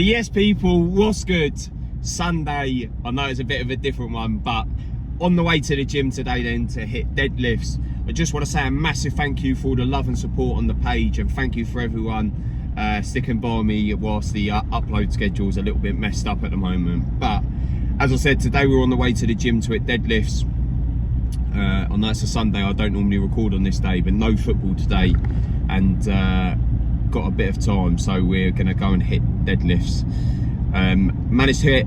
yes people, what's good? Sunday, I know it's a bit of a different one, but on the way to the gym today then to hit deadlifts. I just want to say a massive thank you for all the love and support on the page, and thank you for everyone sticking by me whilst the upload schedule is a little bit messed up at the moment. But as I said, today we're on the way to the gym to hit deadlifts. I know it's a Sunday, I don't normally record on this day, but no football today, and got a bit of time, so we're going to go and hit deadlifts. Managed to hit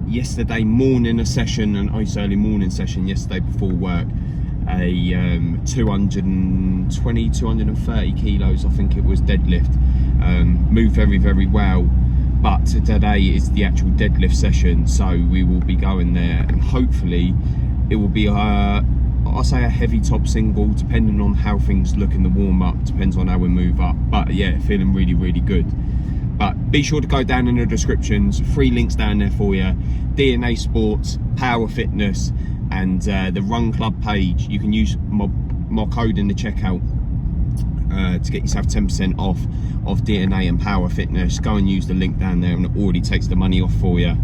yesterday morning a session, an ice early morning session yesterday before work, a 230 kilos I think it was deadlift. Moved very well, but today is the actual deadlift session, so we will be going there and hopefully it will be I'll say a heavy top single, depending on how things look in the warm-up, depends on how we move up. But yeah, feeling really good. But be sure to go down in the descriptions, 3 links down there for you: DNA Sports, Power Fitness, and the Run Club page. You can use my code in the checkout to get yourself 10% off of DNA and Power Fitness. Go and use the link down there, and it already takes the money off for you.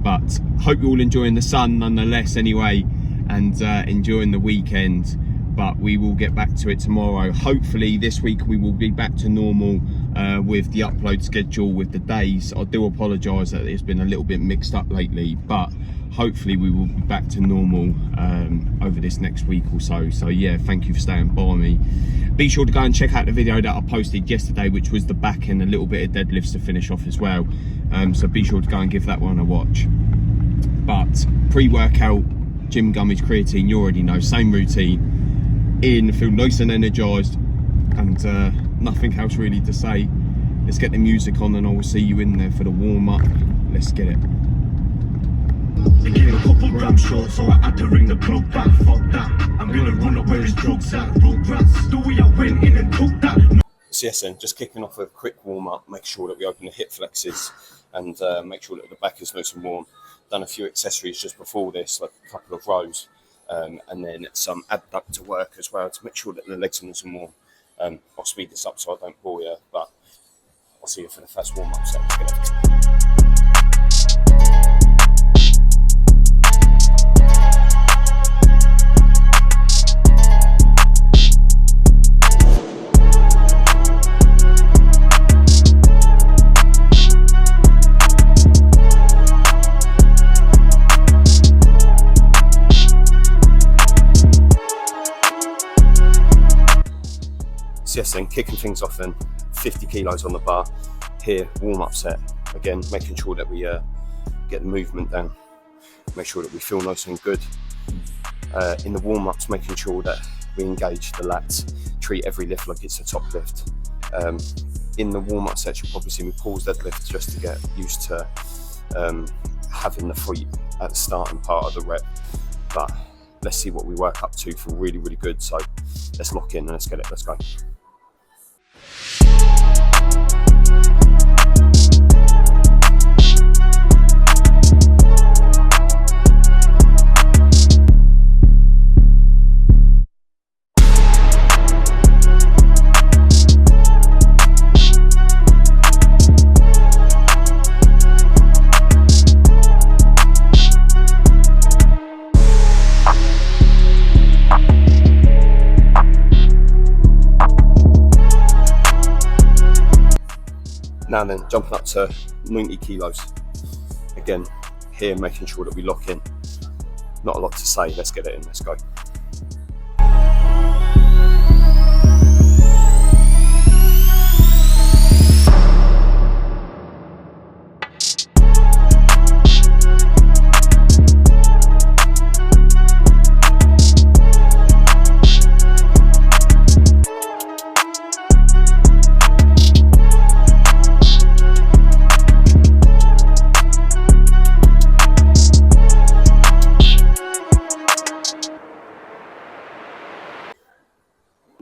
But hope you're all enjoying the sun nonetheless anyway, and enjoying the weekend. But we will get back to it tomorrow. Hopefully this week we will be back to normal with the upload schedule, with the days. I do apologise that it's been a little bit mixed up lately, but hopefully we will be back to normal over this next week or so. So yeah, thank you for staying by me. Be sure to go and check out the video that I posted yesterday, which was the back and a little bit of deadlifts to finish off as well. So be sure to go and give that one a watch. But pre-workout, gym gummies, creatine, you already know, same routine. In, feel nice and energised, and nothing else really to say. Let's get the music on and I will see you in there for the warm-up. Let's get it. They gave a couple gram short, so I had to ring the club back. Fuck that, I'm gonna run up where his drugs at. Rugrats, do we I went in and took that. So yes then, just kicking off with a quick warm-up. Make sure that we open the hip flexes and make sure that the back is nice and warm. Done a few accessories just before this, like a couple of rows. And then some abductor work as well to make sure that the legs are nice and warm. I'll speed this up so I don't bore you, but I'll see you for the first warm-up set. So yes then, kicking things off then, 50 kilos on the bar here, warm-up set. Again, making sure that we get the movement down, make sure that we feel nice and good. In the warm-ups, making sure that we engage the lats, treat every lift like it's a top lift. In the warm-up set, you'll probably see me pause deadlift just to get used to having the feet at the starting part of the rep. But let's see what we work up to, feel really good. So let's lock in and let's get it, let's go. Now then, jumping up to 90 kilos. Again, here making sure that we lock in. Not a lot to say, let's get it in, let's go.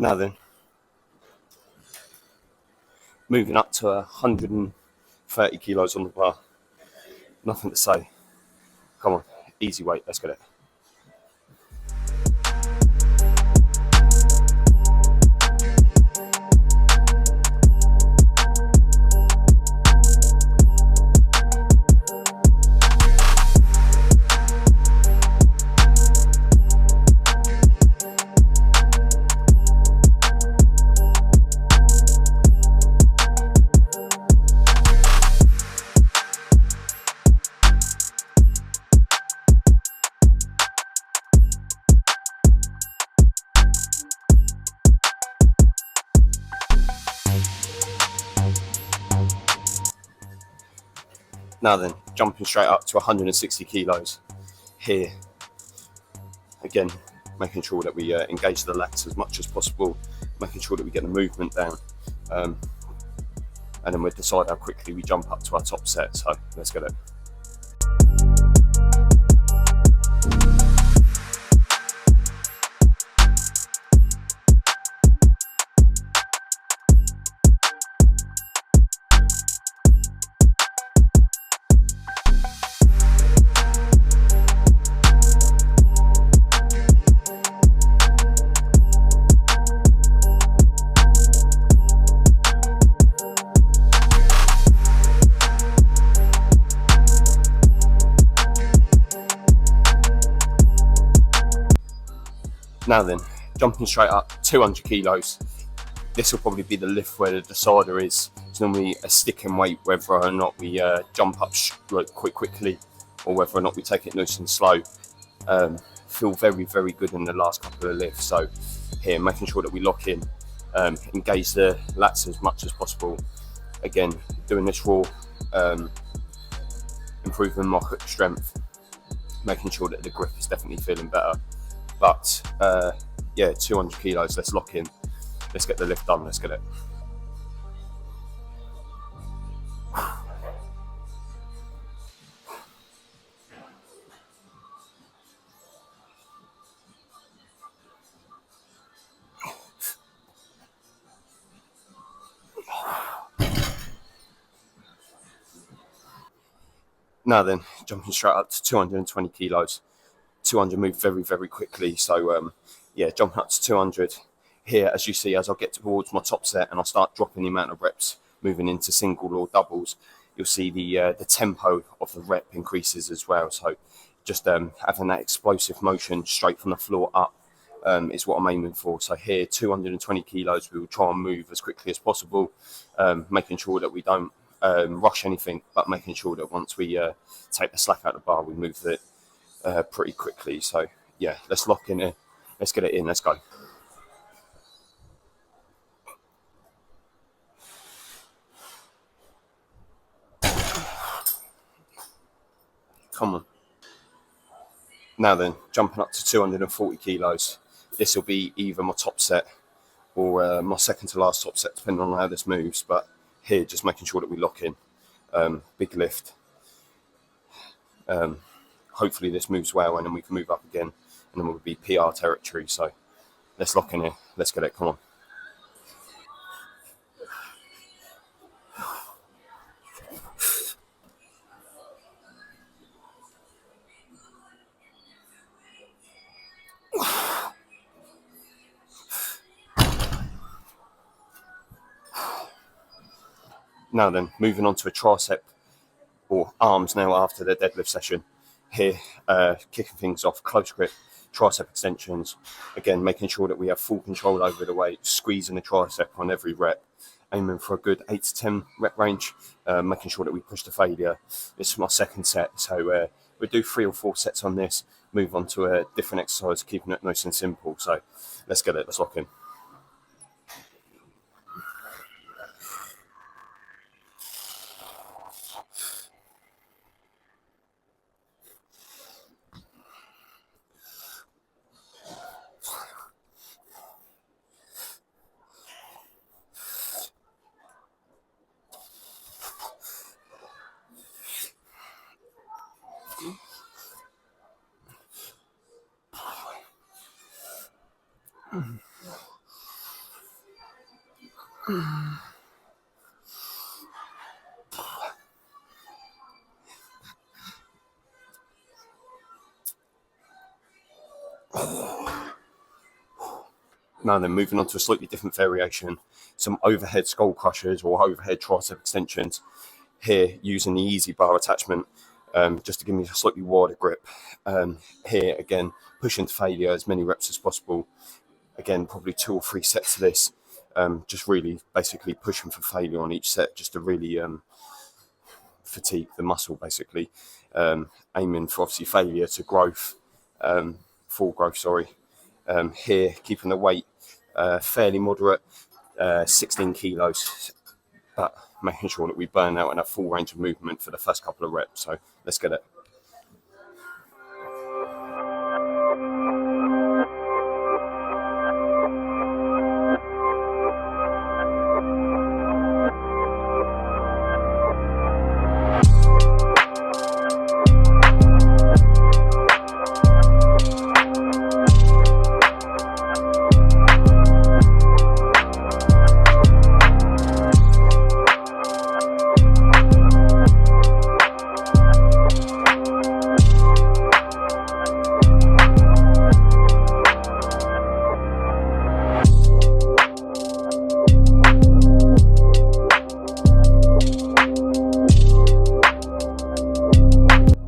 Now then, moving up to 130 kilos on the bar. Nothing to say. Come on, easy weight, let's get it. Now then, jumping straight up to 160 kilos. Here, again, making sure that we engage the lats as much as possible, making sure that we get the movement down. And then we'll decide how quickly we jump up to our top set. So let's get it. Now then, jumping straight up, 200 kilos. This will probably be the lift where the decider is. It's normally a sticking weight, whether or not we jump up quickly or whether or not we take it nice and slow. Feel very, very good in the last couple of lifts. So here, making sure that we lock in, engage the lats as much as possible. Again, doing this raw, improving my hook strength, making sure that the grip is definitely feeling better. But yeah, 200 kilos, let's lock in. Let's get the lift done, let's get it. Now then, jumping straight up to 220 kilos. 200 move very, very quickly. So yeah, jumping up to 200. Here, as you see, as I get towards my top set and I start dropping the amount of reps, moving into single or doubles, you'll see the tempo of the rep increases as well. So just having that explosive motion straight from the floor up is what I'm aiming for. So here, 220 kilos, we will try and move as quickly as possible, making sure that we don't rush anything, but making sure that once we take the slack out of the bar, we move it pretty quickly. So yeah, let's lock in here, let's get it in, let's go. Come on. Now then, jumping up to 240 kilos. This will be either my top set or my second to last top set, depending on how this moves. But here, just making sure that we lock in. Big lift. Hopefully this moves well, and then we can move up again, and then we'll be PR territory. So let's lock in here. Let's get it. Come on. Now then, moving on to a tricep or arms now after the deadlift session. Here, kicking things off, close grip, tricep extensions. Again, making sure that we have full control over the weight, squeezing the tricep on every rep, aiming for a good 8 to 10 rep range, making sure that we push to failure. This is my second set, so we'll do 3 or 4 sets on this, move on to a different exercise, keeping it nice and simple. So let's get it, let's lock in. Now then, moving on to a slightly different variation, some overhead skull crushers or overhead tricep extensions. Here, using the easy bar attachment, just to give me a slightly wider grip. Here, again, pushing to failure, as many reps as possible. Again, probably 2 or 3 sets of this. Just really basically pushing for failure on each set, just to really fatigue the muscle, basically. Aiming for obviously failure to growth, full growth, sorry. Here, keeping the weight fairly moderate, 16 kilos. but making sure that we burn out and have full range of movement for the first couple of reps. So let's get it.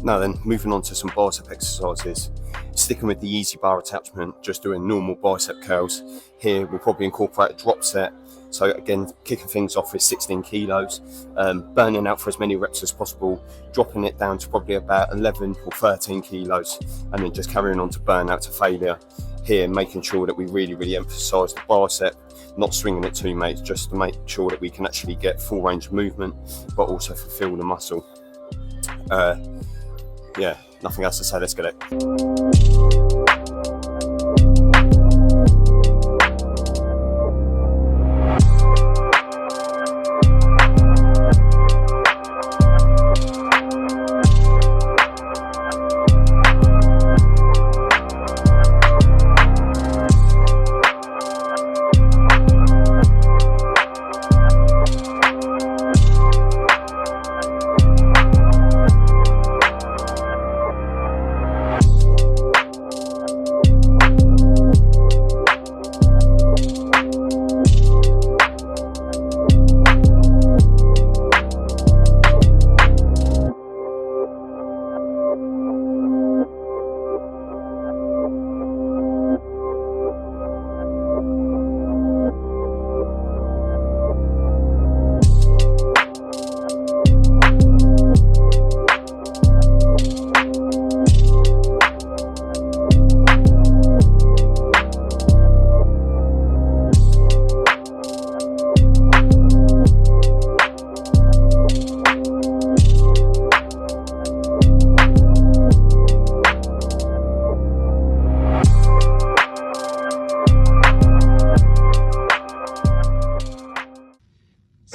Now then, moving on to some bicep exercises. Sticking with the easy bar attachment, just doing normal bicep curls. Here we'll probably incorporate a drop set. So again, kicking things off with 16 kilos, burning out for as many reps as possible, dropping it down to probably about 11 or 13 kilos, and then just carrying on to burn out to failure. Here, making sure that we really emphasize the bicep, not swinging it too much, just to make sure that we can actually get full range of movement, but also fulfill the muscle. Yeah, nothing else to say, let's get it.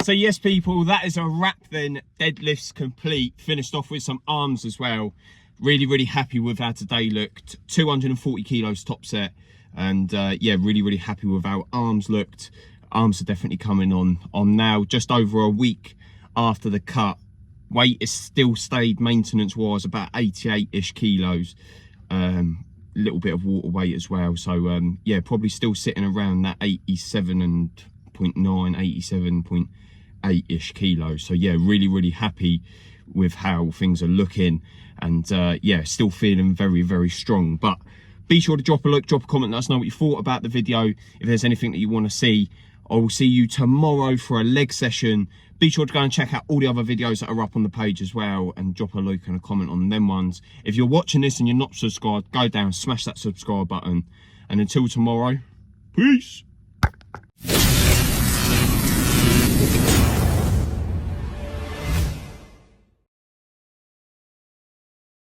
So yes people, that is a wrap then. Deadlifts complete, finished off with some arms as well. Really happy with how today looked. 240 kilos top set, and yeah, really happy with how arms looked. Arms are definitely coming on now, just over a week after the cut. Weight is still stayed maintenance wise about 88-ish kilos. Little bit of water weight as well, so yeah, probably still sitting around that 87.9, 87.8-ish kilos. So yeah, really happy with how things are looking, and yeah, still feeling very strong. But be sure to drop a look, drop a comment, let us know what you thought about the video. If there's anything that you want to see, I will see you tomorrow for a leg session. Be sure to go and check out all the other videos that are up on the page as well, and drop a like and a comment on them ones. If you're watching this and you're not subscribed, go down, smash that subscribe button, and until tomorrow, peace.